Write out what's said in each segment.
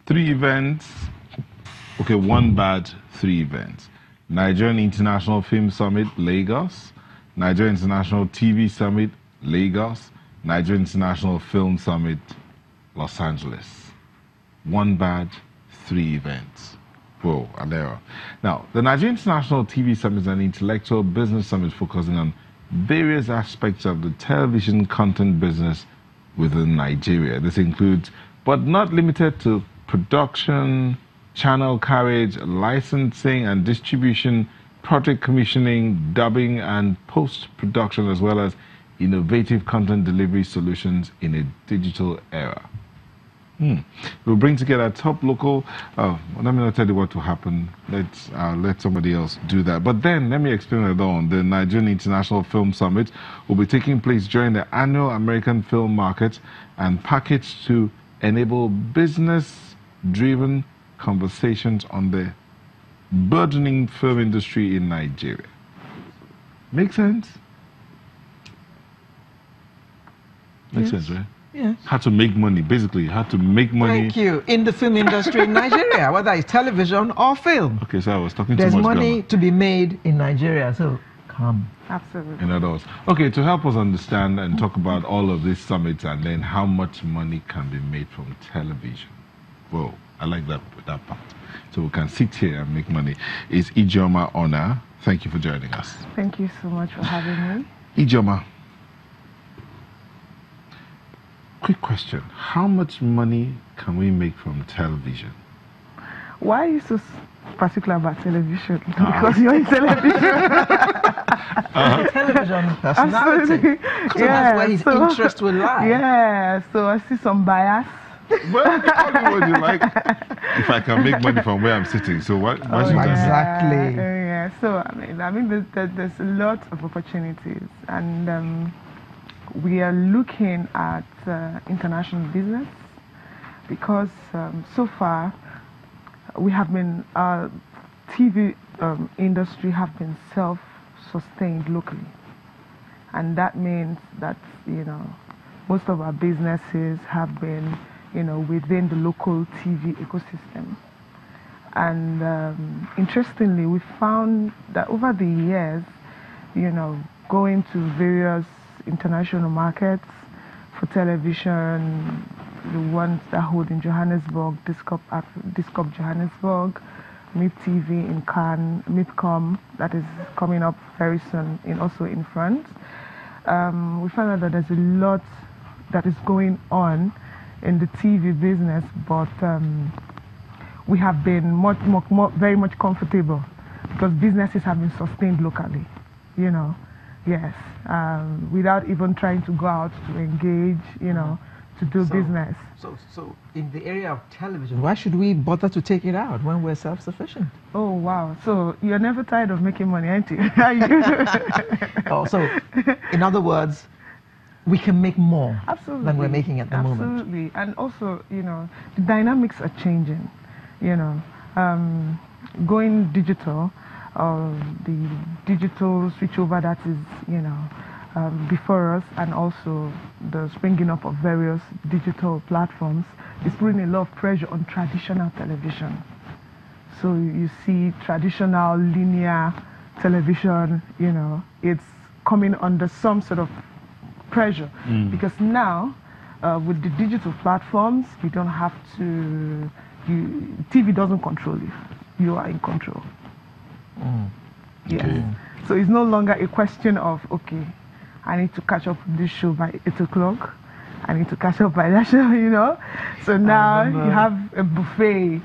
Three events. Okay, one bad, three events. Nigerian International Film Summit, Lagos. Nigerian International TV Summit, Lagos. Nigerian International Film Summit, Los Angeles. One bad, three events. Whoa, an error. Now, the Nigerian International TV Summit is an intellectual business summit focusing on various aspects of the television content business within Nigeria. This includes, but not limited to, production, channel carriage, licensing and distribution, project commissioning, dubbing and post-production, as well as innovative content delivery solutions in a digital era. We'll bring together top local. Let me not tell you what will happen. Let somebody else do that. But then let me explain it on. The Nigerian International Film Summit will be taking place during the annual American Film Market and packaged to enable business-driven conversations on the burgeoning film industry in Nigeria. Make sense? Makes sense, right? Yes. How to make money, basically. How to make money. Thank you. In the film industry in Nigeria, whether it's television or film. Okay, so I was talking There's too much. There's money grammar. to be made in Nigeria, so come. Absolutely. In other words. Okay, to help us understand and talk about all of these summits and then how much money can be made from television. Whoa, I like that part. So we can sit here and make money. Is Ijoma Ona. Thank you for joining us. Thank you so much for having me. Ijoma, quick question. How much money can we make from television? Why are you so particular about television? Because you're in television. Television personality. So that's where his interest will lie. Yeah, so I see some bias. Well, call me what you like. If I can make money from where I'm sitting, so why should I? Exactly. Yeah. So I mean, there's a lot of opportunities, and we are looking at international business because so far we have been TV industry have been self-sustained locally, and that means that most of our businesses have been within the local TV ecosystem. And interestingly, we found that over the years, going to various international markets for television, the ones that hold in Johannesburg, Discop Johannesburg, MIP TV in Cannes, MIPCOM, that is coming up very soon, also in France. We found out that there's a lot that is going on in the TV business, but we have been very much comfortable because businesses have been sustained locally, yes, without even trying to go out to engage, to do business. So in the area of television, why should we bother to take it out when we're self-sufficient? Oh, wow. So you're never tired of making money, aren't you? Oh, so in other words, we can make more than we're making at the moment. Absolutely. And also, the dynamics are changing. Going digital, the digital switchover that is, before us, and also the springing up of various digital platforms is putting a lot of pressure on traditional television. So you see traditional linear television, it's coming under some sort of pressure because now with the digital platforms we don't have to TV doesn't control you are in control. Yes. Okay. So it's no longer a question of I need to catch up with this show by 8 o'clock, I need to catch up by that show, so now you have a buffet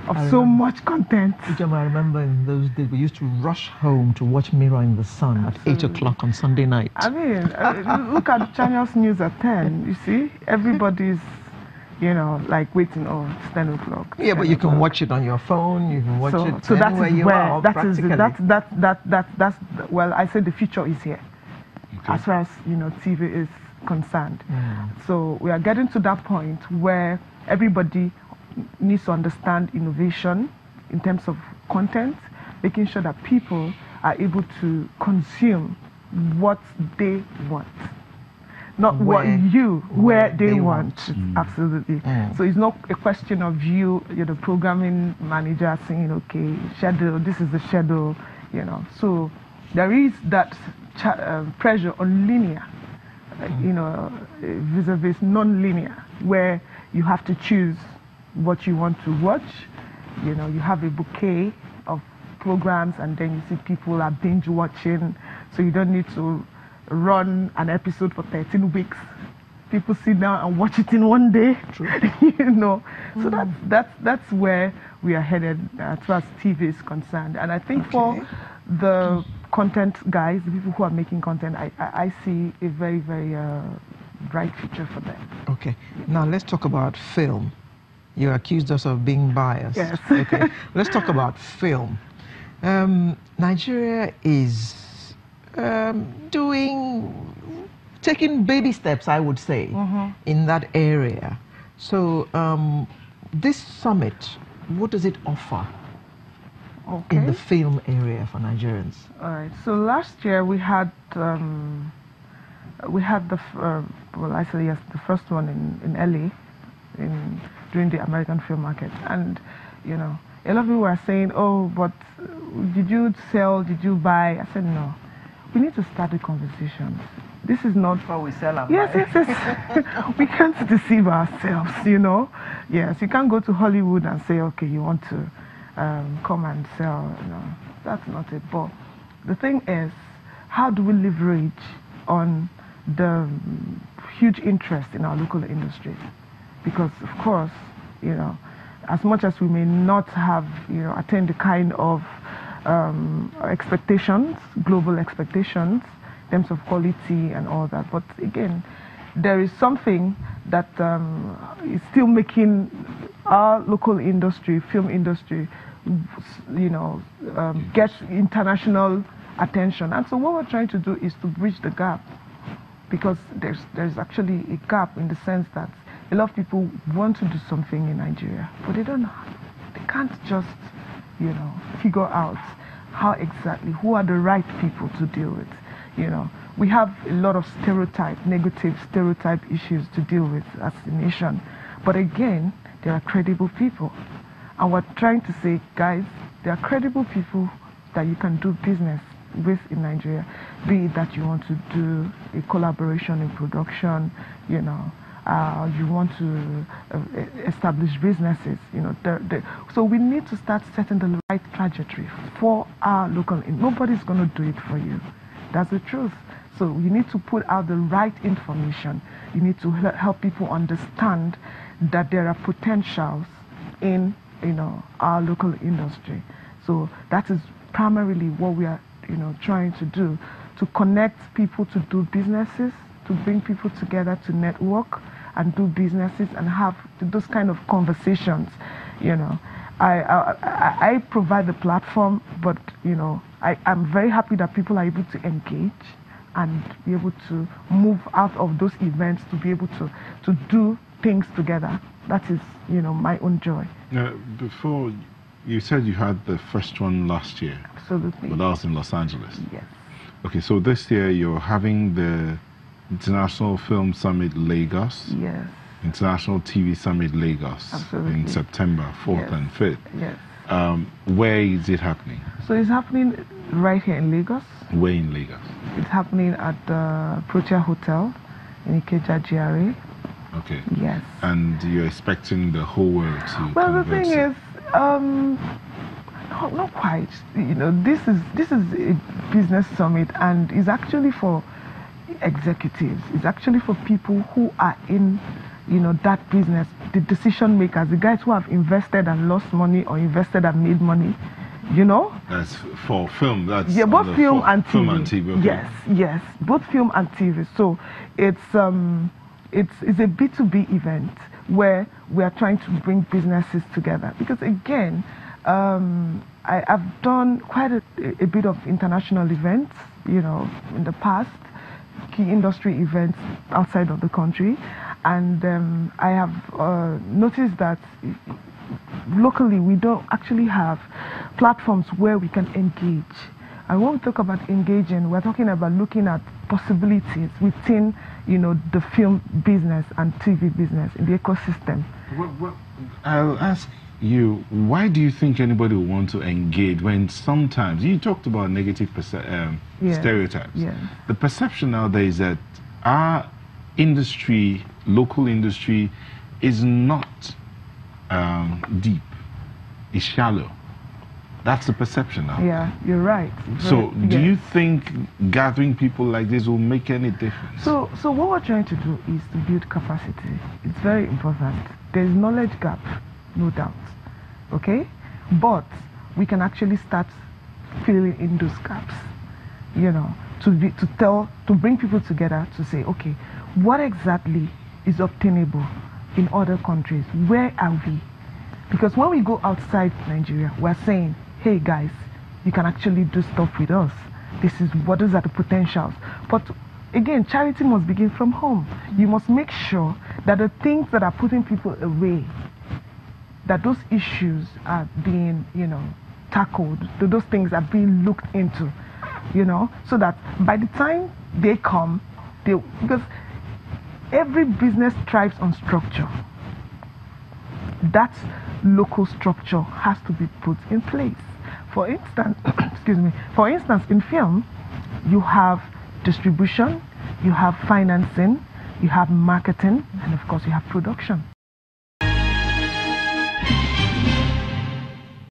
of so much content. I remember in those days we used to rush home to watch Mirror in the Sun at 8 o'clock on Sunday night. I mean, look at Channels News at 10. You see, everybody's, like waiting. Oh, it's 10 o'clock. Yeah, but you can watch it on your phone. You can watch it so anywhere you are. That's well, I said the future is here, as far as TV is concerned. So we are getting to that point where everybody needs to understand innovation in terms of content, making sure that people are able to consume what they want. not where they want. Absolutely. So it's not a question of you're the programming manager saying, okay, schedule, this is the schedule, So there is that pressure on linear, vis-a-vis non-linear, where you have to choose what you want to watch. You have a bouquet of programs, and then you see people are binge watching, so you don't need to run an episode for 13 weeks. People sit down and watch it in one day. True. So that's where we are headed as far as TV is concerned. And I think for the content guys, the people who are making content, I see a very, very bright future for them. Okay. Now let's talk about film. You accused us of being biased. Yes. Okay. Let's talk about film. Nigeria is taking baby steps, I would say, in that area. So this summit, what does it offer in the film area for Nigerians? All right. So last year we had the first one in LA, during the American film market, and a lot of people were saying, oh, but did you sell? Did you buy? I said no. We need to start the conversations. This is not before we sell. Yes. We can't deceive ourselves, Yes, you can't go to Hollywood and say, okay, you want to come and sell. That's not it. But the thing is, how do we leverage on the huge interest in our local industries? Because, of course, as much as we may not have, attained the kind of expectations, global expectations, in terms of quality and all that. But again, there is something that is still making our local industry, film industry, get international attention. And so what we're trying to do is to bridge the gap, because there's actually a gap in the sense that a lot of people want to do something in Nigeria, but they can't just, figure out who are the right people to deal with. We have a lot of negative stereotype issues to deal with as a nation. But again, there are credible people. And we're trying to say, guys, there are credible people that you can do business with in Nigeria, be it that you want to do a collaboration in production, you want to establish businesses, so we need to start setting the right trajectory for our local. Nobody's going to do it for you. That's the truth. So you need to put out the right information. You need to help people understand that there are potentials in, our local industry. So that is primarily what we are, trying to do, to connect people to do businesses, to bring people together to network and do businesses and have those kind of conversations. I provide the platform, but I'm very happy that people are able to engage and be able to move out of those events to be able to do things together. That is, my own joy. Before, you said you had the first one last year. Absolutely. But that was in Los Angeles. Yes. Okay, so this year you're having the International Film Summit Lagos. Yes. International TV Summit Lagos. Absolutely. In September 4th and 5th. Yes. Where is it happening? So it's happening right here in Lagos. Where in Lagos? It's happening at the Pt.1 Hotel in Ikeja GRA. Okay. Yes. And you're expecting the whole world to Well, the thing is, not quite. This is a business summit, and it's actually for executives. It's actually for people who are in, that business, the decision makers, the guys who have invested and lost money or invested and made money. That's for film. That's both film and TV. Film and TV. Okay. Yes, both film and TV. So it's a B2B event where we are trying to bring businesses together. Because again, I've done quite a bit of international events, in the past, key industry events outside of the country, and I have noticed that locally we don't actually have platforms where we can engage. And when we talk about engaging, we're talking about looking at possibilities within, the film business and TV business in the ecosystem. I'll ask you, why do you think anybody will want to engage when sometimes, you talked about negative stereotypes. Yes. The perception out there is that our industry, local industry, is not deep, it's shallow. That's the perception now. Yeah, you're right. So do you think gathering people like this will make any difference? So what we're trying to do is to build capacity. It's very important. There's knowledge gap, no doubt. Okay? But we can actually start filling in those gaps, to bring people together to say, okay, what exactly is obtainable in other countries? Where are we? Because when we go outside Nigeria, we're saying, hey guys, you can actually do stuff with us. These are the potentials. But again, charity must begin from home. You must make sure that the things that are putting people away, that those issues are being, tackled, that those things are being looked into, so that by the time they come, because every business thrives on structure. That local structure has to be put in place. For instance, in film, you have distribution, you have financing, you have marketing, and of course you have production.